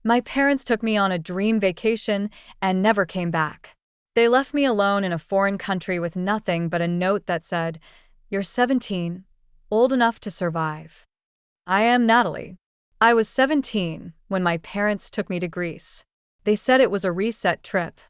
My parents took me on a dream vacation and never came back. They left me alone in a foreign country with nothing but a note that said, "You're 17, old enough to survive." I am Natalie. I was 17 when my parents took me to Greece. They said it was a reset trip.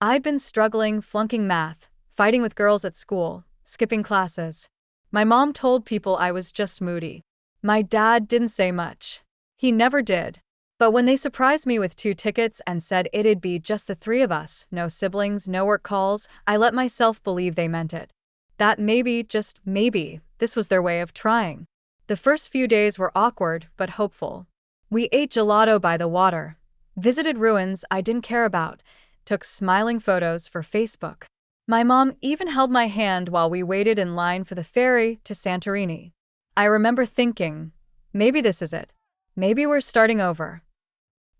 I'd been struggling, flunking math, fighting with girls at school, skipping classes. My mom told people I was just moody. My dad didn't say much. He never did. But when they surprised me with 2 tickets and said it'd be just the 3 of us, no siblings, no work calls, I let myself believe they meant it. That maybe, just maybe, this was their way of trying. The first few days were awkward but hopeful. We ate gelato by the water, visited ruins I didn't care about, took smiling photos for Facebook. My mom even held my hand while we waited in line for the ferry to Santorini. I remember thinking, maybe this is it. Maybe we're starting over.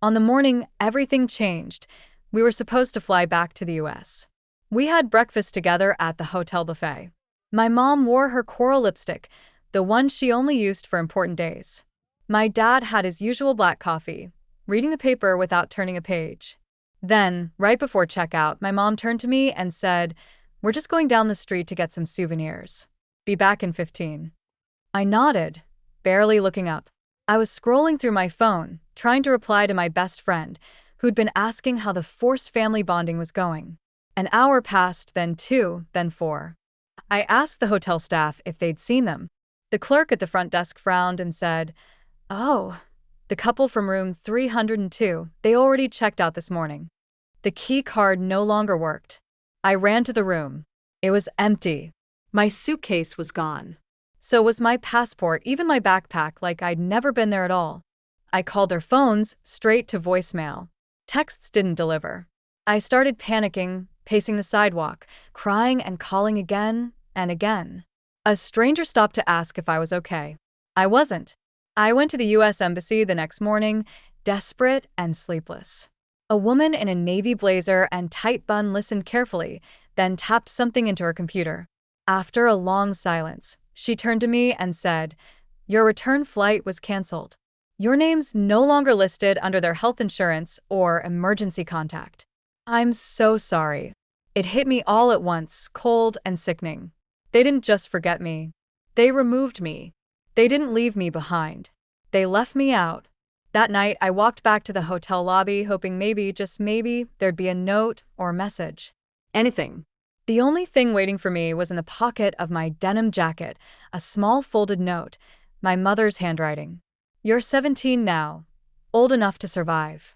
On the morning, everything changed. We were supposed to fly back to the US. We had breakfast together at the hotel buffet. My mom wore her coral lipstick, the one she only used for important days. My dad had his usual black coffee, reading the paper without turning a page. Then, right before checkout, my mom turned to me and said, "We're just going down the street to get some souvenirs. Be back in 15. I nodded, barely looking up. I was scrolling through my phone, trying to reply to my best friend, who'd been asking how the forced family bonding was going. An hour passed, then 2, then 4. I asked the hotel staff if they'd seen them. The clerk at the front desk frowned and said, "Oh, the couple from room 302, they already checked out this morning." The key card no longer worked. I ran to the room. It was empty. My suitcase was gone. So was my passport, even my backpack, like I'd never been there at all. I called their phones straight to voicemail. Texts didn't deliver. I started panicking, pacing the sidewalk, crying and calling again and again. A stranger stopped to ask if I was okay. I wasn't. I went to the US Embassy the next morning, desperate and sleepless. A woman in a navy blazer and tight bun listened carefully, then tapped something into her computer. After a long silence, she turned to me and said, "Your return flight was canceled. Your name's no longer listed under their health insurance or emergency contact." I'm so sorry. It hit me all at once, cold and sickening. They didn't just forget me. They removed me. They didn't leave me behind. They left me out. That night, I walked back to the hotel lobby, hoping maybe, just maybe, there'd be a note or message. Anything. The only thing waiting for me was in the pocket of my denim jacket, a small folded note, my mother's handwriting. "You're 17 now, old enough to survive."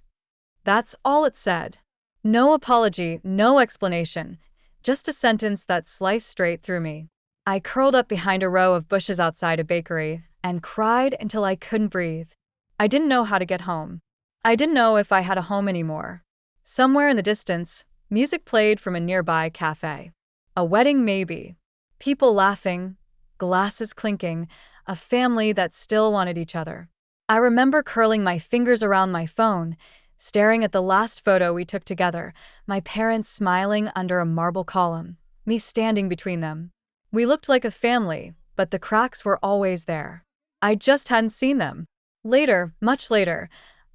That's all it said. No apology, no explanation, just a sentence that sliced straight through me. I curled up behind a row of bushes outside a bakery and cried until I couldn't breathe. I didn't know how to get home. I didn't know if I had a home anymore. Somewhere in the distance, music played from a nearby cafe. A wedding maybe. People laughing, glasses clinking, a family that still wanted each other. I remember curling my fingers around my phone, staring at the last photo we took together, my parents smiling under a marble column, me standing between them. We looked like a family, but the cracks were always there. I just hadn't seen them. Later, much later,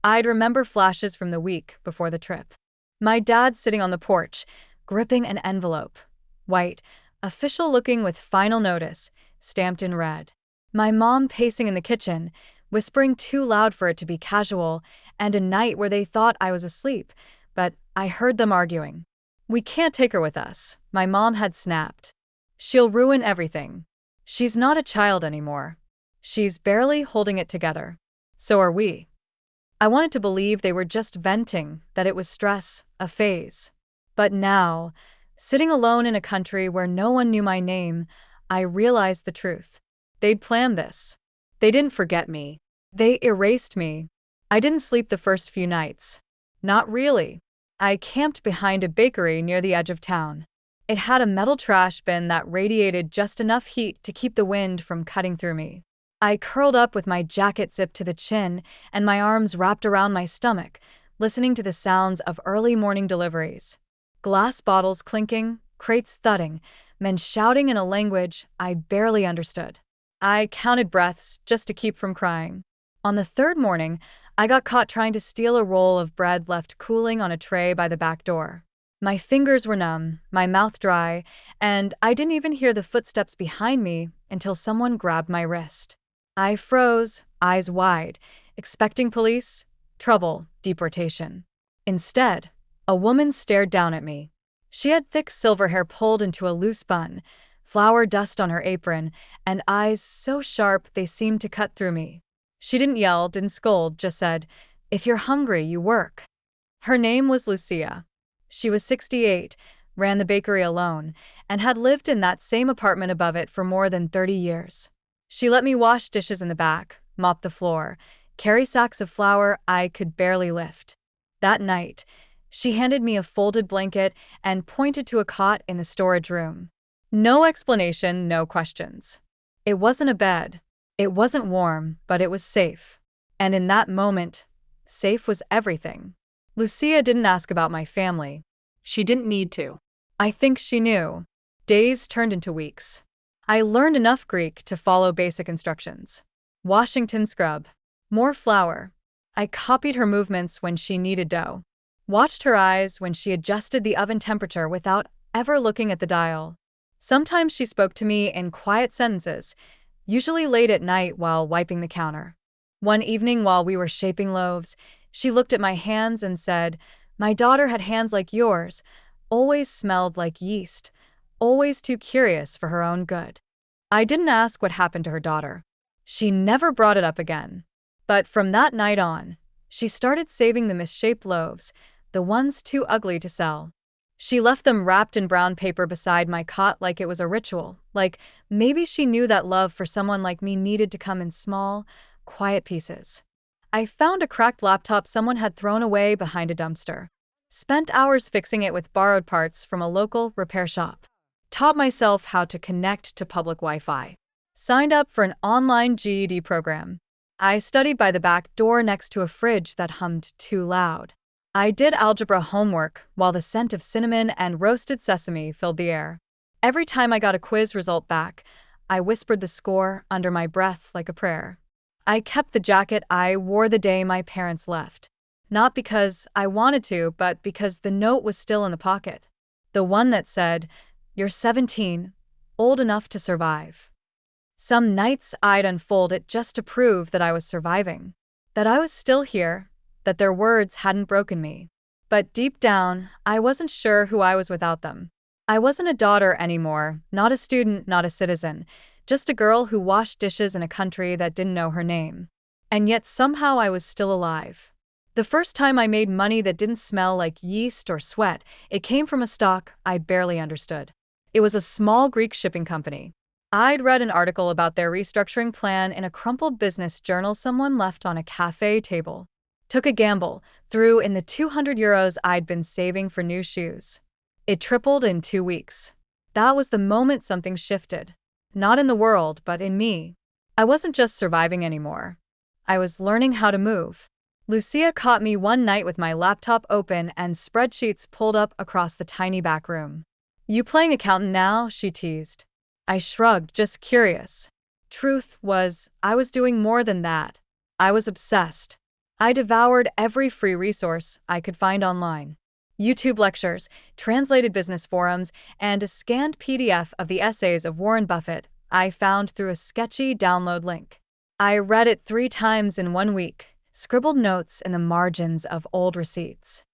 I'd remember flashes from the week before the trip. My dad sitting on the porch, gripping an envelope. White, official looking with final notice, stamped in red. My mom pacing in the kitchen, whispering too loud for it to be casual, and a night where they thought I was asleep, but I heard them arguing. "We can't take her with us," my mom had snapped. "She'll ruin everything. She's not a child anymore. She's barely holding it together. So are we." I wanted to believe they were just venting, that it was stress, a phase. But now, sitting alone in a country where no one knew my name, I realized the truth. They'd planned this. They didn't forget me. They erased me. I didn't sleep the first few nights. Not really. I camped behind a bakery near the edge of town. It had a metal trash bin that radiated just enough heat to keep the wind from cutting through me. I curled up with my jacket zipped to the chin and my arms wrapped around my stomach, listening to the sounds of early morning deliveries. Glass bottles clinking, crates thudding, men shouting in a language I barely understood. I counted breaths just to keep from crying. On the third morning, I got caught trying to steal a roll of bread left cooling on a tray by the back door. My fingers were numb, my mouth dry, and I didn't even hear the footsteps behind me until someone grabbed my wrist. I froze, eyes wide, expecting police, trouble, deportation. Instead, a woman stared down at me. She had thick silver hair pulled into a loose bun, flour dust on her apron, and eyes so sharp they seemed to cut through me. She didn't yell, didn't scold, just said, "If you're hungry, you work." Her name was Lucia. She was 68, ran the bakery alone, and had lived in that same apartment above it for more than 30 years. She let me wash dishes in the back, mop the floor, carry sacks of flour I could barely lift. That night, she handed me a folded blanket and pointed to a cot in the storage room. No explanation, no questions. It wasn't a bed. It wasn't warm, but it was safe. And in that moment, safe was everything. Lucia didn't ask about my family. She didn't need to. I think she knew. Days turned into weeks. I learned enough Greek to follow basic instructions. Washington scrub. More flour. I copied her movements when she kneaded dough. Watched her eyes when she adjusted the oven temperature without ever looking at the dial. Sometimes she spoke to me in quiet sentences, usually late at night while wiping the counter. One evening while we were shaping loaves, she looked at my hands and said, "My daughter had hands like yours, always smelled like yeast, always too curious for her own good." I didn't ask what happened to her daughter. She never brought it up again. But from that night on, she started saving the misshaped loaves, the ones too ugly to sell. She left them wrapped in brown paper beside my cot like it was a ritual, like maybe she knew that love for someone like me needed to come in small, quiet pieces. I found a cracked laptop someone had thrown away behind a dumpster. Spent hours fixing it with borrowed parts from a local repair shop. Taught myself how to connect to public Wi-Fi. Signed up for an online GED program. I studied by the back door next to a fridge that hummed too loud. I did algebra homework while the scent of cinnamon and roasted sesame filled the air. Every time I got a quiz result back, I whispered the score under my breath like a prayer. I kept the jacket I wore the day my parents left. Not because I wanted to, but because the note was still in the pocket. The one that said, "You're 17, old enough to survive." Some nights I'd unfold it just to prove that I was surviving, that I was still here, that their words hadn't broken me. But deep down, I wasn't sure who I was without them. I wasn't a daughter anymore, not a student, not a citizen, just a girl who washed dishes in a country that didn't know her name. And yet somehow I was still alive. The first time I made money that didn't smell like yeast or sweat, it came from a stock I barely understood. It was a small Greek shipping company. I'd read an article about their restructuring plan in a crumpled business journal someone left on a cafe table. Took a gamble, threw in the 200 euros I'd been saving for new shoes. It tripled in 2 weeks. That was the moment something shifted. Not in the world, but in me. I wasn't just surviving anymore. I was learning how to move. Lucia caught me one night with my laptop open and spreadsheets pulled up across the tiny back room. "You playing accountant now?" she teased. I shrugged, just curious. Truth was, I was doing more than that. I was obsessed. I devoured every free resource I could find online. YouTube lectures, translated business forums, and a scanned PDF of the essays of Warren Buffett I found through a sketchy download link. I read it 3 times in 1 week, scribbled notes in the margins of old receipts.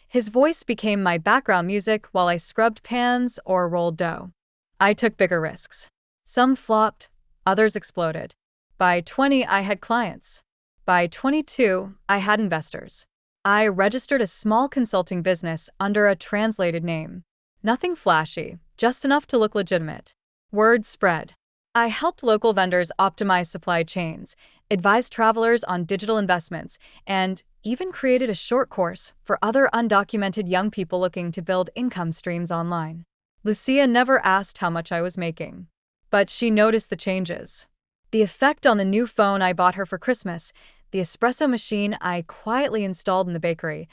His voice became my background music while I scrubbed pans or rolled dough. I took bigger risks. Some flopped, others exploded. By 20, I had clients. By 22, I had investors. I registered a small consulting business under a translated name. Nothing flashy, just enough to look legitimate. Word spread. I helped local vendors optimize supply chains, advised travelers on digital investments, and even created a short course for other undocumented young people looking to build income streams online. Lucia never asked how much I was making, but she noticed the changes. The effect on the new phone I bought her for Christmas, the espresso machine I quietly installed in the bakery,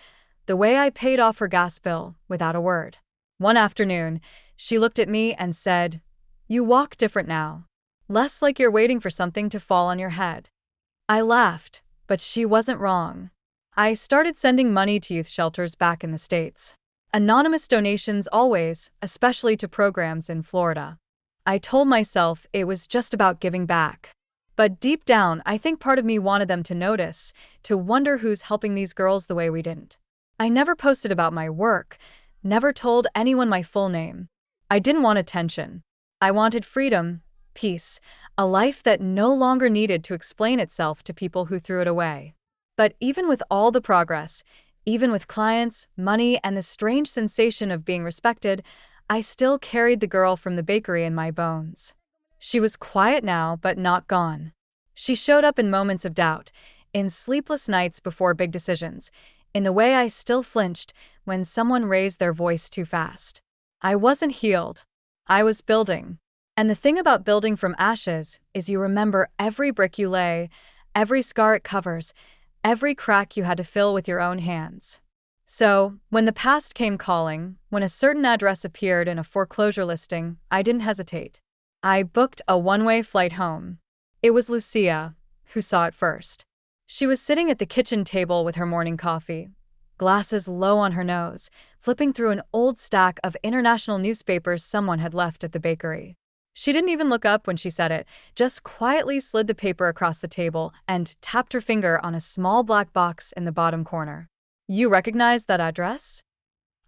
the way I paid off her gas bill without a word. One afternoon, she looked at me and said, "You walk different now. Less like you're waiting for something to fall on your head." I laughed, But she wasn't wrong. I started sending money to youth shelters back in the States. Anonymous donations always, especially to programs in Florida. I told myself it was just about giving back. But deep down, I think part of me wanted them to notice, to wonder who's helping these girls the way we didn't. I never posted about my work, never told anyone my full name. I didn't want attention. I wanted freedom, peace, a life that no longer needed to explain itself to people who threw it away. But even with all the progress, even with clients, money, and the strange sensation of being respected, I still carried the girl from the bakery in my bones. She was quiet now, but not gone. She showed up in moments of doubt, in sleepless nights before big decisions, in the way I still flinched when someone raised their voice too fast. I wasn't healed. I was building. And the thing about building from ashes is you remember every brick you lay, every scar it covers, every crack you had to fill with your own hands. So, when the past came calling, when a certain address appeared in a foreclosure listing, I didn't hesitate. I booked a one-way flight home. It was Lucia who saw it first. She was sitting at the kitchen table with her morning coffee, glasses low on her nose, flipping through an old stack of international newspapers someone had left at the bakery. She didn't even look up when she said it, just quietly slid the paper across the table and tapped her finger on a small black box in the bottom corner. "You recognize that address?"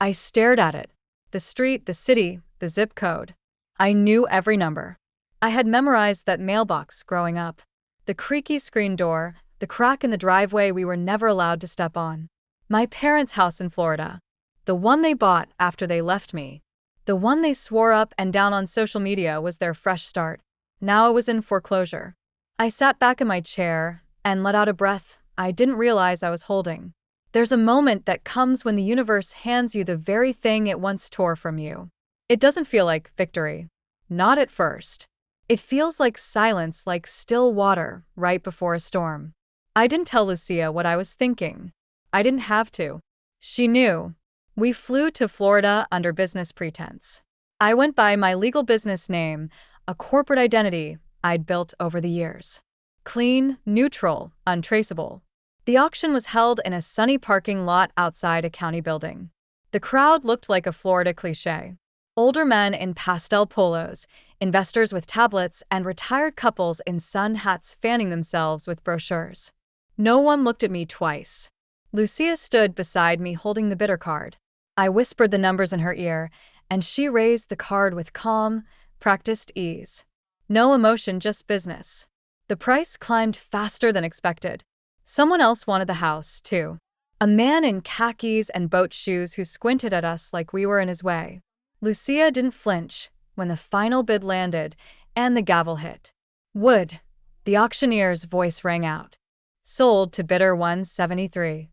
I stared at it. The street, the city, the zip code. I knew every number. I had memorized that mailbox growing up. The creaky screen door, the crack in the driveway we were never allowed to step on. My parents' house in Florida. The one they bought after they left me. The one they swore up and down on social media was their fresh start. Now it was in foreclosure. I sat back in my chair and let out a breath I didn't realize I was holding. There's a moment that comes when the universe hands you the very thing it once tore from you. It doesn't feel like victory. Not at first. It feels like silence, like still water right before a storm. I didn't tell Lucia what I was thinking. I didn't have to. She knew. We flew to Florida under business pretense. I went by my legal business name, a corporate identity I'd built over the years. Clean, neutral, untraceable. The auction was held in a sunny parking lot outside a county building. The crowd looked like a Florida cliché. Older men in pastel polos, investors with tablets, and retired couples in sun hats fanning themselves with brochures. No one looked at me twice. Lucia stood beside me holding the bidder card. I whispered the numbers in her ear, and she raised the card with calm, practiced ease. No emotion, just business. The price climbed faster than expected. Someone else wanted the house, too. A man in khakis and boat shoes who squinted at us like we were in his way. Lucia didn't flinch when the final bid landed and the gavel hit. "Wood," the auctioneer's voice rang out. "Sold to bidder 173.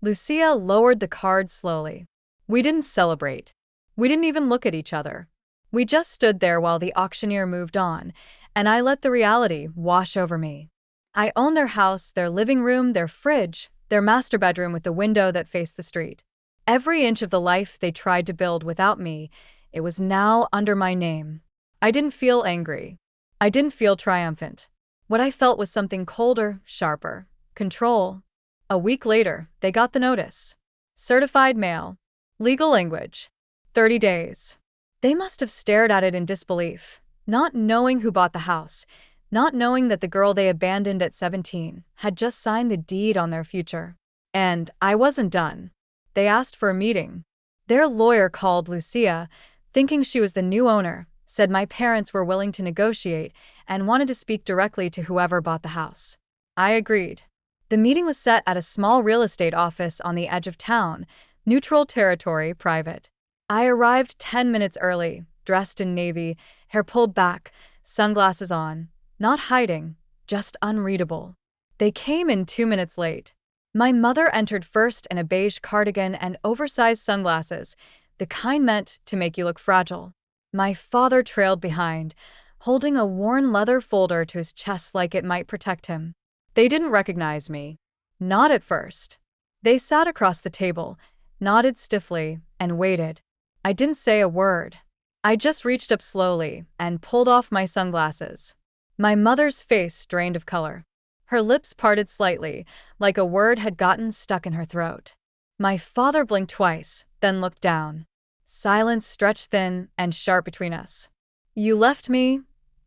Lucia lowered the card slowly. We didn't celebrate. We didn't even look at each other. We just stood there while the auctioneer moved on, and I let the reality wash over me. I owned their house, their living room, their fridge, their master bedroom with the window that faced the street. Every inch of the life they tried to build without me, it was now under my name. I didn't feel angry. I didn't feel triumphant. What I felt was something colder, sharper. Control. A week later, they got the notice. Certified mail. Legal language. 30 days. They must have stared at it in disbelief, not knowing who bought the house, not knowing that the girl they abandoned at 17 had just signed the deed on their future. And I wasn't done. They asked for a meeting. Their lawyer called Lucia, thinking she was the new owner, said my parents were willing to negotiate and wanted to speak directly to whoever bought the house. I agreed. The meeting was set at a small real estate office on the edge of town, neutral territory, private. I arrived 10 minutes early, dressed in navy, hair pulled back, sunglasses on, not hiding, just unreadable. They came in 2 minutes late. My mother entered first in a beige cardigan and oversized sunglasses, the kind meant to make you look fragile. My father trailed behind, holding a worn leather folder to his chest like it might protect him. They didn't recognize me. Not at first. They sat across the table, nodded stiffly, and waited. I didn't say a word. I just reached up slowly and pulled off my sunglasses. My mother's face drained of color. Her lips parted slightly, like a word had gotten stuck in her throat. My father blinked twice, then looked down. Silence stretched thin and sharp between us. "You left me,"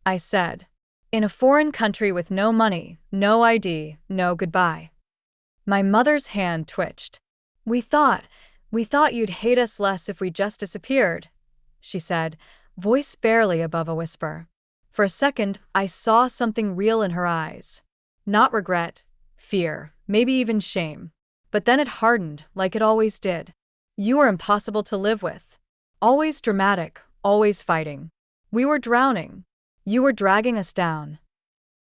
I said, "in a foreign country with no money, no ID, no goodbye." My mother's hand twitched. We thought you'd hate us less if we just disappeared," she said, voice barely above a whisper. For a second, I saw something real in her eyes. Not regret, fear, maybe even shame. But then it hardened, like it always did. "You were impossible to live with. Always dramatic, always fighting. We were drowning. You were dragging us down."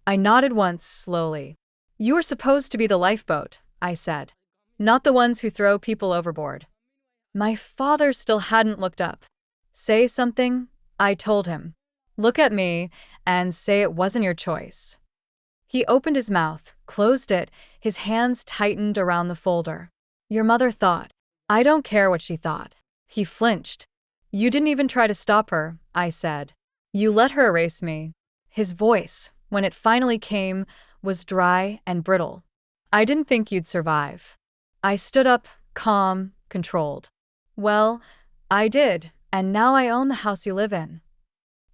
I nodded once, slowly. "You were supposed to be the lifeboat," I said. "Not the ones who throw people overboard." My father still hadn't looked up. "Say something," I told him. "Look at me and say it wasn't your choice." He opened his mouth, closed it, his hands tightened around the folder. "Your mother thought." "I don't care what she thought." He flinched. "You didn't even try to stop her," I said. "You let her erase me." His voice, when it finally came, was dry and brittle. "I didn't think you'd survive." I stood up, calm, controlled. "Well, I did, and now I own the house you live in."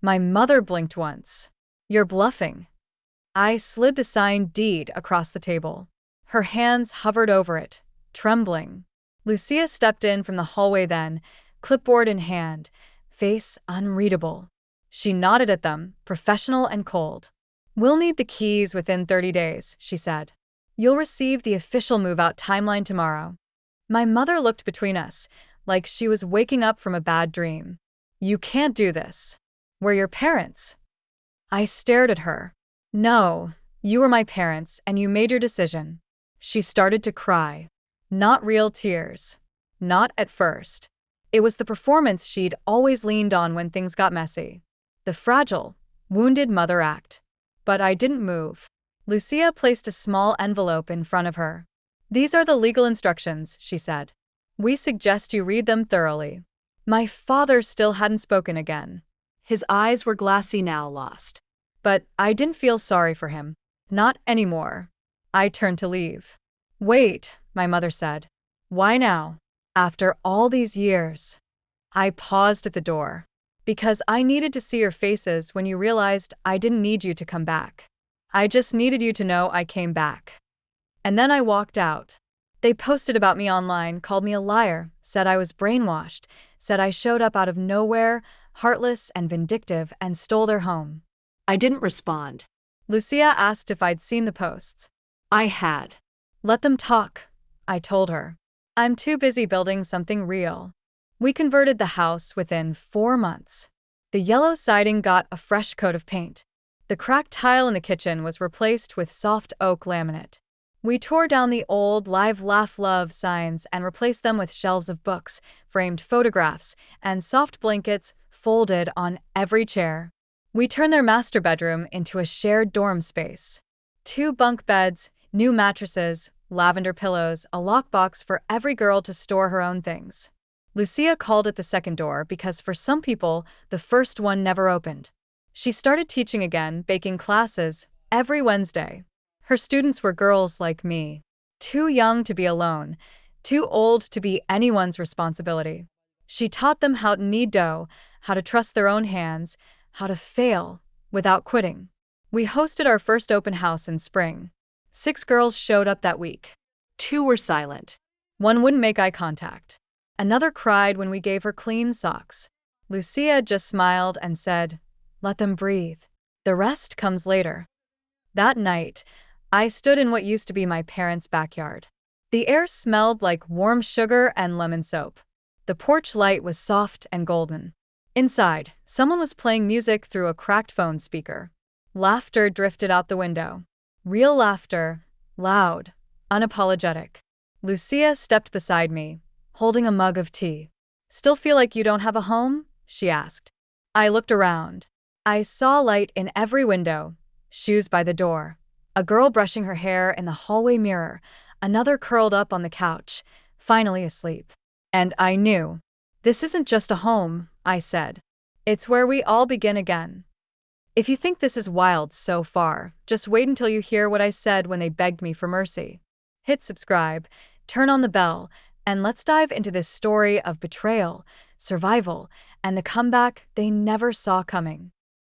My mother blinked once. "You're bluffing." I slid the signed deed across the table. Her hands hovered over it, trembling. Lucia stepped in from the hallway then, clipboard in hand, face unreadable. She nodded at them, professional and cold. "We'll need the keys within 30 days, she said. "You'll receive the official move-out timeline tomorrow." My mother looked between us, like she was waking up from a bad dream. "You can't do this. We're your parents." I stared at her. "No, you were my parents and you made your decision." She started to cry. Not real tears. Not at first. It was the performance she'd always leaned on when things got messy. The fragile, wounded mother act. But I didn't move. Lucia placed a small envelope in front of her. "These are the legal instructions," she said. "We suggest you read them thoroughly." My father still hadn't spoken again. His eyes were glassy now, lost. But I didn't feel sorry for him. Not anymore. I turned to leave. "Wait," my mother said. "Why now? After all these years?" I paused at the door. "Because I needed to see your faces when you realized I didn't need you to come back. I just needed you to know I came back." And then I walked out. They posted about me online, called me a liar, said I was brainwashed, said I showed up out of nowhere, heartless and vindictive, and stole their home. I didn't respond. Lucia asked if I'd seen the posts. I had. "Let them talk," I told her. "I'm too busy building something real." We converted the house within 4 months. The yellow siding got a fresh coat of paint. The cracked tile in the kitchen was replaced with soft oak laminate. We tore down the old "Live, Laugh, Love" signs and replaced them with shelves of books, framed photographs, and soft blankets folded on every chair. We turned their master bedroom into a shared dorm space. 2 bunk beds, new mattresses, lavender pillows, a lockbox for every girl to store her own things. Lucia called it the second door because for some people, the first one never opened. She started teaching again, baking classes, every Wednesday. Her students were girls like me. Too young to be alone, too old to be anyone's responsibility. She taught them how to knead dough, how to trust their own hands, how to fail without quitting. We hosted our first open house in spring. 6 girls showed up that week. 2 were silent. 1 wouldn't make eye contact. Another cried when we gave her clean socks. Lucia just smiled and said, "Let them breathe. The rest comes later." That night, I stood in what used to be my parents' backyard. The air smelled like warm sugar and lemon soap. The porch light was soft and golden. Inside, someone was playing music through a cracked phone speaker. Laughter drifted out the window. Real laughter, loud, unapologetic. Lucia stepped beside me, holding a mug of tea. "Still feel like you don't have a home?" she asked. I looked around. I saw light in every window, shoes by the door, a girl brushing her hair in the hallway mirror, another curled up on the couch, finally asleep. And I knew. "This isn't just a home," I said. "It's where we all begin again." If you think this is wild so far, just wait until you hear what I said when they begged me for mercy. Hit subscribe, turn on the bell, and let's dive into this story of betrayal, survival, and the comeback they never saw coming.